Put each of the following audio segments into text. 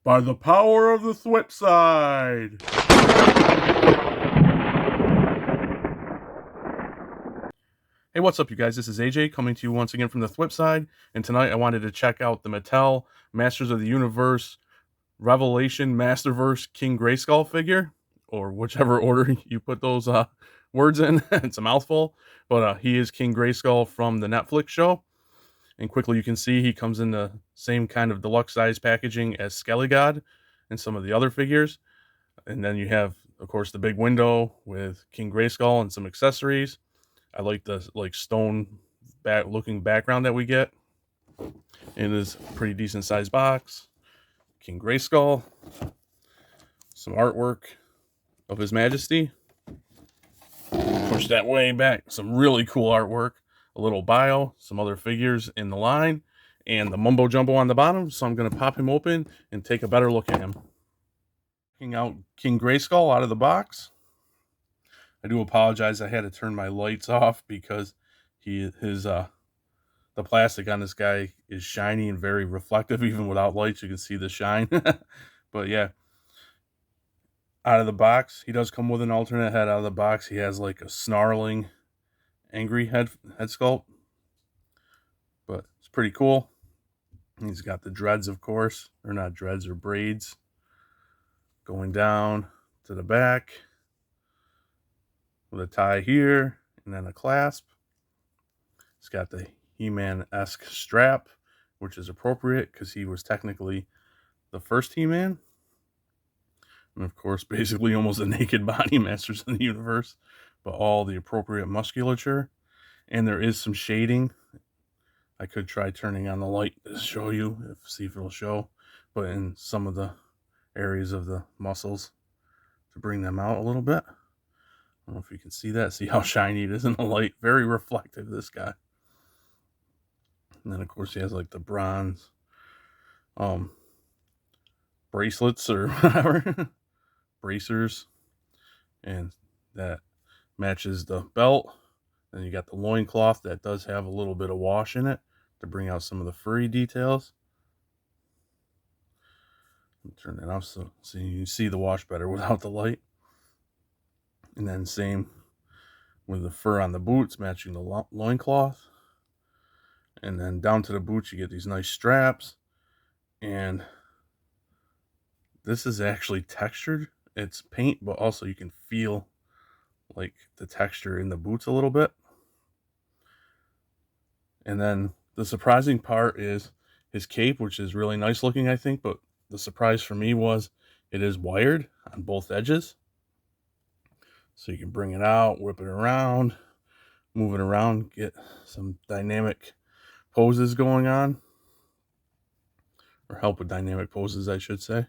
by the power of the Thwip side. Hey, what's up, you guys? This is AJ coming to you once again from the Thwip side, and tonight I wanted to check out the Mattel Masters of the Universe Revelation Masterverse King Grayskull figure, or whichever order you put those words in. It's a mouthful, but he is King Grayskull from the Netflix show. And quickly you can see he comes in the same kind of deluxe size packaging as Skelly God and some of the other figures. And then you have, of course, the big window with King Grayskull and some accessories. I like the stone looking background that we get. It is a pretty decent sized box. King Grayskull. Some artwork of His Majesty. Push that way back. Some really cool artwork. A little bio, some other figures in the line, and the mumbo jumbo on the bottom. So I'm going to pop him open and take a better look at him. Checking out King Grayskull out of the box. I do apologize. I had to turn my lights off because the plastic on this guy is shiny and very reflective. Even without lights, you can see the shine. But yeah, out of the box, he does come with an alternate head. Out of the box, he has like a snarling, angry head sculpt, but it's pretty cool. He's got the dreads, of course, or not dreads, or braids going down to the back with a tie here and then a clasp. It's got the He-Man-esque strap, which is appropriate because he was technically the first He-Man. And of course, basically almost a naked body, Masters of the Universe, but all the appropriate musculature. And there is some shading. I could try turning on the light to show you, see if it'll show, but in some of the areas of the muscles to bring them out a little bit. I don't know if you can see that. See how shiny it is in the light. Very reflective, this guy. And then, of course, he has like the bronze bracelets or whatever. Bracers. And that matches the belt. Then you got the loincloth that does have a little bit of wash in it to bring out some of the furry details. Turn that off so you can see the wash better without the light. And then same with the fur on the boots, matching the loincloth. And then down to the boots, you get these nice straps. And this is actually textured. It's paint, but also you can feel like the texture in the boots a little bit. And then the surprising part is his cape, which is really nice looking, I think, but the surprise for me was it is wired on both edges. So you can bring it out, whip it around, move it around, get some dynamic poses going on. Or help with dynamic poses, I should say.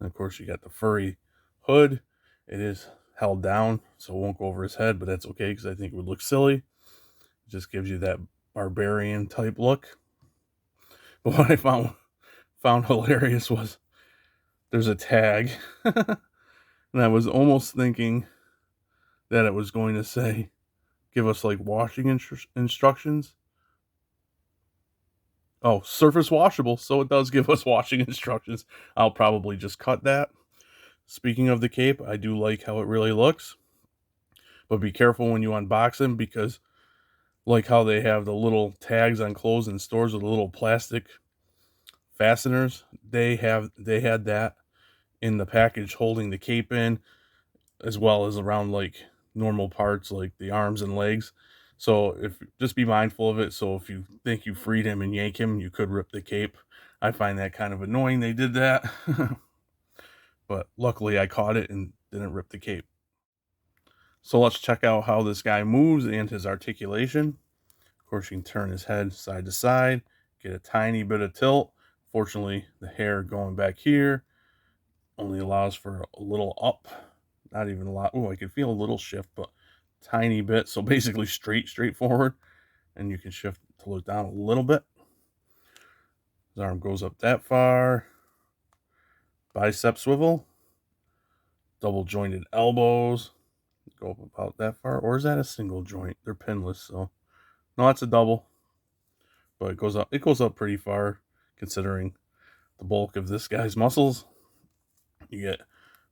And of course, you got the furry hood. It is held down, so it won't go over his head, but that's okay because I think it would look silly. It just gives you that barbarian type look. But what I found hilarious was there's a tag. And I was almost thinking that it was going to say, give us like washing instructions. Oh, surface washable. So it does give us washing instructions. I'll probably just cut that. Speaking of the cape, I do like how it really looks. But be careful when you unbox them because like how they have the little tags on clothes in stores with the little plastic fasteners, they had that in the package holding the cape in, as well as around like normal parts like the arms and legs. So just be mindful of it. So if you think you freed him and yank him, you could rip the cape. I find that kind of annoying they did that. But luckily I caught it and didn't rip the cape. So let's check out how this guy moves and his articulation. Of course, you can turn his head side to side, get a tiny bit of tilt. Fortunately, the hair going back here only allows for a little up, not even a lot. Oh, I can feel a little shift, but tiny bit. So basically straightforward. And you can shift to look down a little bit. His arm goes up that far. Bicep swivel. Double jointed elbows. Go up about that far. Or is that a single joint? They're pinless, so no, that's a double. But it goes up pretty far considering the bulk of this guy's muscles. You get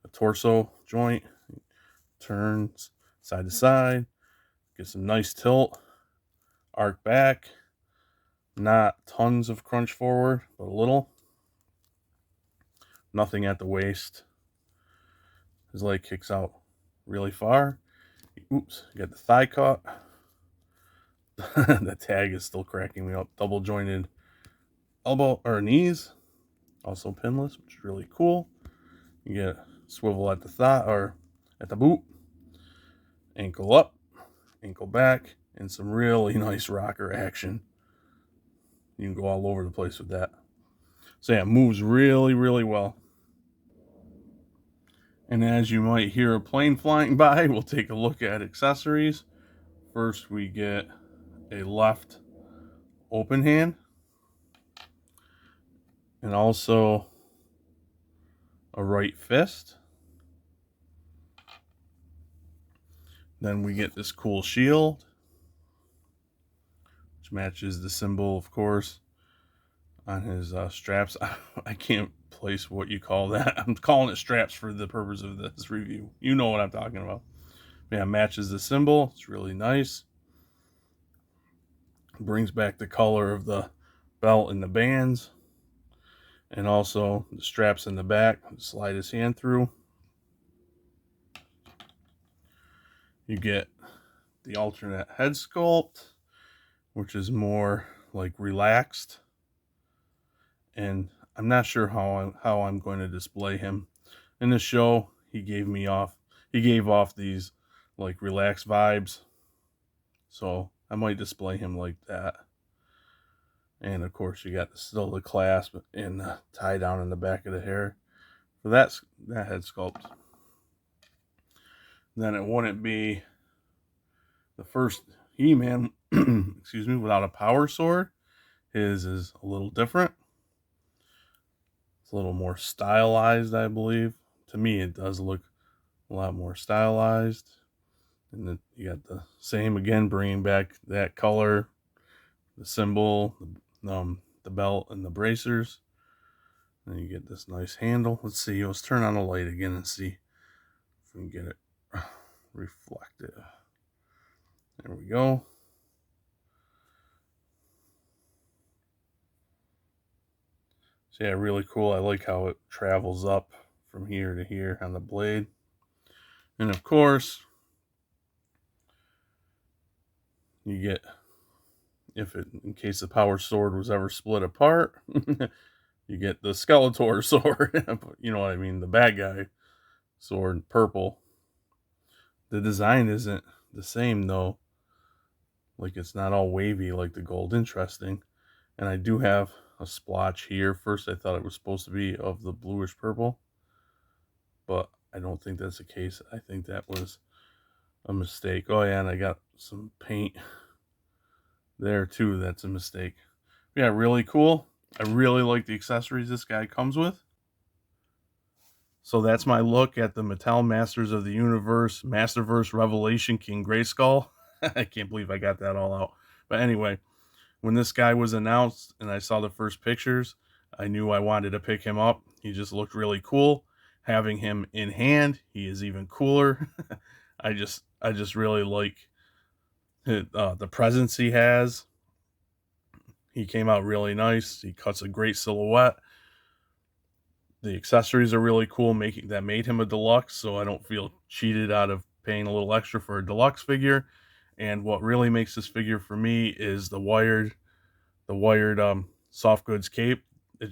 a torso joint, turns side to side, get some nice tilt, arc back, not tons of crunch forward, but a little. Nothing at the waist. His leg kicks out really far. Oops, got the thigh cut. The tag is still cracking me up. Double jointed elbow or knees, also pinless, which is really cool. You get a swivel at the thigh or at the boot, ankle up, ankle back, and some really nice rocker action. You can go all over the place with that. So yeah, it moves really, really well. And as you might hear a plane flying by, we'll take a look at accessories. First, we get a left open hand, and also a right fist. Then we get this cool shield, which matches the symbol, of course, on his straps. I can't place what you call that. I'm calling it straps for the purpose of this review. You know what I'm talking about. Yeah, matches the symbol. It's really nice. Brings back the color of the belt and the bands, and also the straps in the back. Slide his hand through. You get the alternate head sculpt, which is more like relaxed, and I'm not sure how I'm going to display him in the show. He gave off these like relaxed vibes, so I might display him like that. And of course, you got still the clasp and the tie down in the back of the hair. So that's that head sculpt. Then it wouldn't be the first He-Man, excuse me, without a power sword. His is a little different. It's a little more stylized, I believe. To me, it does look a lot more stylized. And then you got the same again, bringing back that color, the symbol, the belt, and the bracers. And you get this nice handle. Let's see. Let's turn on the light again and see if we can get it reflective. There we go. So yeah, really cool. I like how it travels up from here to here on the blade. And of course, you get, in case the power sword was ever split apart, you get the Skeletor sword. You know what I mean? The bad guy sword, purple. The design isn't the same though. Like it's not all wavy like the gold. Interesting. And I do have a splotch here. First I thought it was supposed to be of the bluish purple, but I don't think that's the case. I think that was a mistake. Oh yeah, and I got some paint there too. That's a mistake. Yeah, really cool. I really like the accessories this guy comes with. So that's my look at the Mattel Masters of the Universe Masterverse Revelation King Grayskull. I can't believe I got that all out. But anyway, when this guy was announced and I saw the first pictures, I knew I wanted to pick him up. He just looked really cool. Having him in hand, he is even cooler. I just really like the presence he has. He came out really nice. He cuts a great silhouette. The accessories are really cool, that made him a deluxe, so I don't feel cheated out of paying a little extra for a deluxe figure. And what really makes this figure for me is the wired soft goods cape.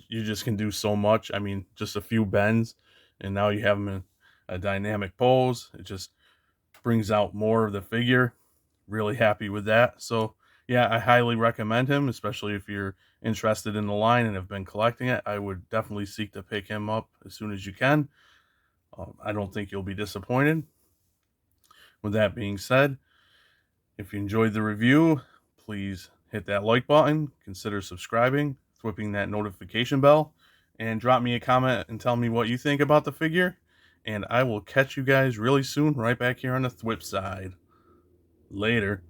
You just can do so much. I mean, just a few bends, and now you have him in a dynamic pose. It just brings out more of the figure. Really happy with that. So yeah, I highly recommend him, especially if you're interested in the line and have been collecting it. I would definitely seek to pick him up as soon as you can. I don't think you'll be disappointed. With that being said, if you enjoyed the review, please hit that like button, consider subscribing, whipping that notification bell, and drop me a comment and tell me what you think about the figure. And I will catch you guys really soon right back here on the Thwip side. Later.